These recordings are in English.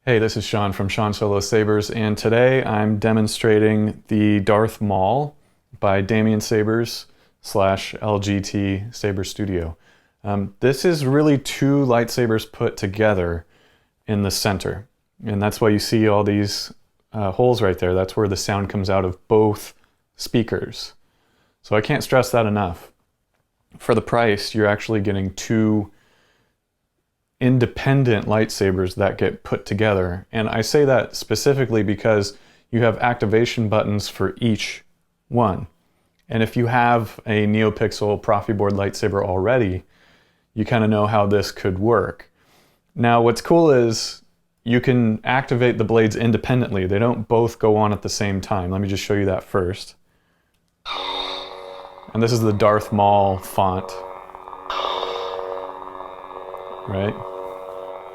Hey, this is Sean from Sean Solo Sabers, and today I'm demonstrating the Darth Maul by Damian Sabers / LGT Saber Studio. This is really two lightsabers put together in the center, and that's why you see all these holes right there. That's where the sound comes out of both speakers. So I can't stress that enough. For the price, you're actually getting two independent lightsabers that get put together. And I say that specifically because you have activation buttons for each one. And if you have a NeoPixel Proffieboard lightsaber already, you kind of know how this could work. Now what's cool is you can activate the blades independently. They don't both go on at the same time. Let me just show you that first. And this is the Darth Maul font. Right?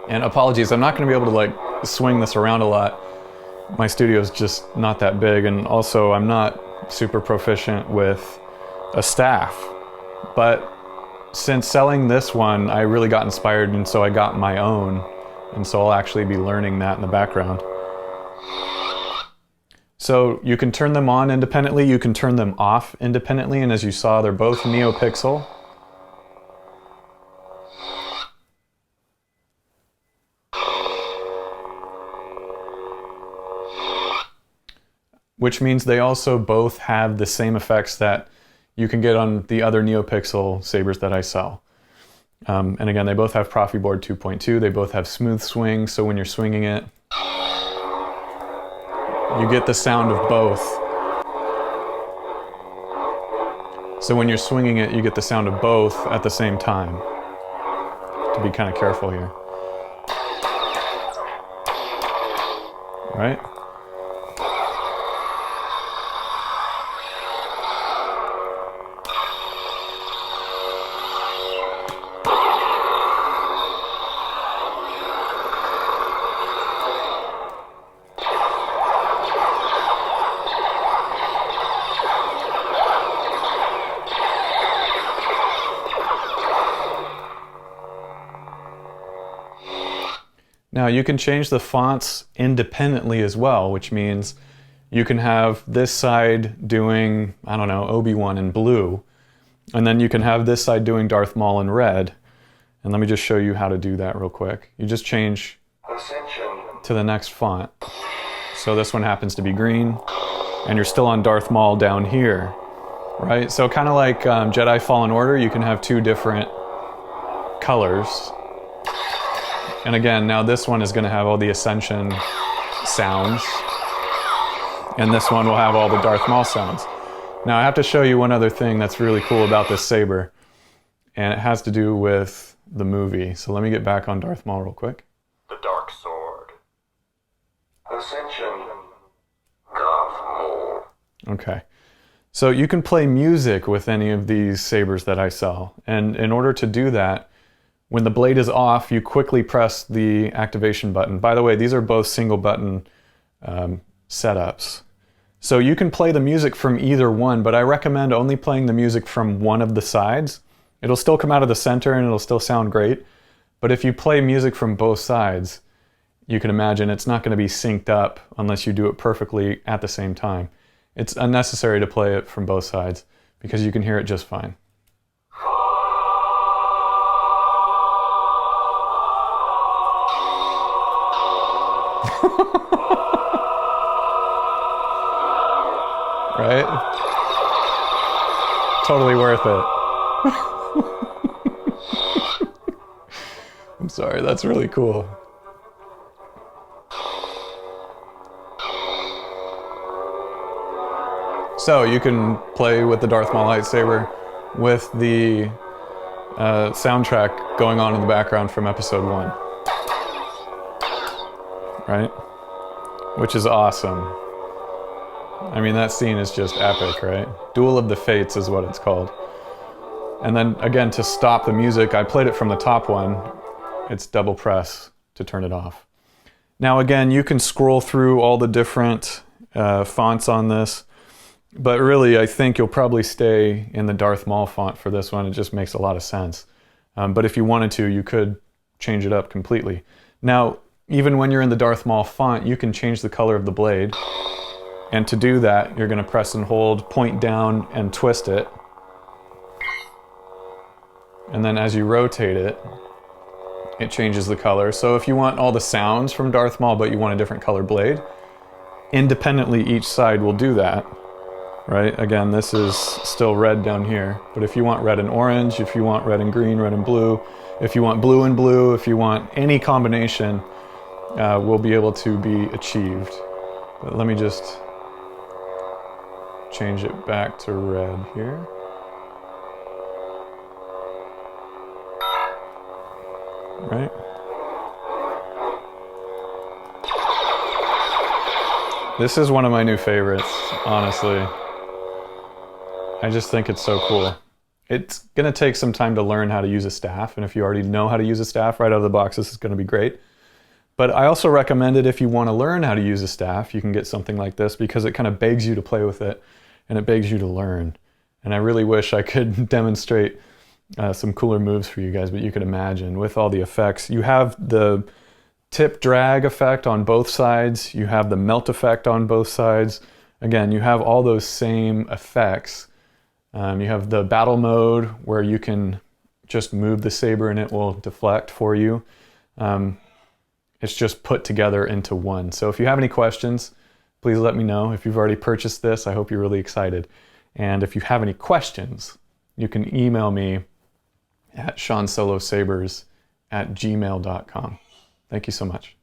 And apologies, I'm not going to be able to swing this around a lot. My studio is just not that big, and also I'm not super proficient with a staff. But since selling this one, I really got inspired, and so I got my own. And so I'll actually be learning that in the background. So you can turn them on independently, you can turn them off independently, and as you saw, they're both NeoPixel. Which means they also both have the same effects that you can get on the other NeoPixel sabers that I sell. And again, they both have Proffieboard 2.2, they both have smooth swing, so when you're swinging it, you get the sound of both. So when you're swinging it, you get the sound of both at the same time. To be kind of careful here. Right? Now you can change the fonts independently as well, which means you can have this side doing, I don't know, Obi-Wan in blue, and then you can have this side doing Darth Maul in red. And let me just show you how to do that real quick. You just change to the next font. So this one happens to be green, and you're still on Darth Maul down here, right? So kind of like Jedi Fallen Order, you can have two different colors. And again, now this one is going to have all the Ascension sounds, and this one will have all the Darth Maul sounds. Now I have to show you one other thing that's really cool about this saber, and it has to do with the movie. So let me get back on Darth Maul real quick. The Dark Sword. Ascension. Darth Maul. Okay. So you can play music with any of these sabers that I sell, and in order to do that, when the blade is off, you quickly press the activation button. By the way, these are both single button setups. So you can play the music from either one, but I recommend only playing the music from one of the sides. It'll still come out of the center and it'll still sound great. But if you play music from both sides, you can imagine it's not going to be synced up unless you do it perfectly at the same time. It's unnecessary to play it from both sides because you can hear it just fine. Right? Totally worth it. I'm sorry, that's really cool. So you can play with the Darth Maul lightsaber with the soundtrack going on in the background from episode 1. Right? Which is awesome. I mean, that scene is just epic, right? Duel of the Fates is what it's called. And then again, to stop the music, I played it from the top one. It's double press to turn it off. Now again, you can scroll through all the different fonts on this, but really I think you'll probably stay in the Darth Maul font for this one. It just makes a lot of sense. But if you wanted to, you could change it up completely. Now, even when you're in the Darth Maul font, you can change the color of the blade. And to do that, you're going to press and hold, point down, and twist it. And then as you rotate it, it changes the color. So if you want all the sounds from Darth Maul, but you want a different color blade, independently each side will do that, right? Again, this is still red down here. But if you want red and orange, if you want red and green, red and blue, if you want blue and blue, if you want any combination, will be able to be achieved. But let me just change it back to red here. Right? This is one of my new favorites, honestly. I just think it's so cool. It's going to take some time to learn how to use a staff, and if you already know how to use a staff right out of the box, this is going to be great. But I also recommend it if you want to learn how to use a staff, you can get something like this because it kind of begs you to play with it, and it begs you to learn. And I really wish I could demonstrate some cooler moves for you guys, but you could imagine with all the effects. You have the tip drag effect on both sides, you have the melt effect on both sides. Again, you have all those same effects. You have the battle mode where you can just move the saber and it will deflect for you. It's just put together into one. So if you have any questions, please let me know. If you've already purchased this, I hope you're really excited. And if you have any questions, you can email me at seansolosabers@gmail.com. Thank you so much.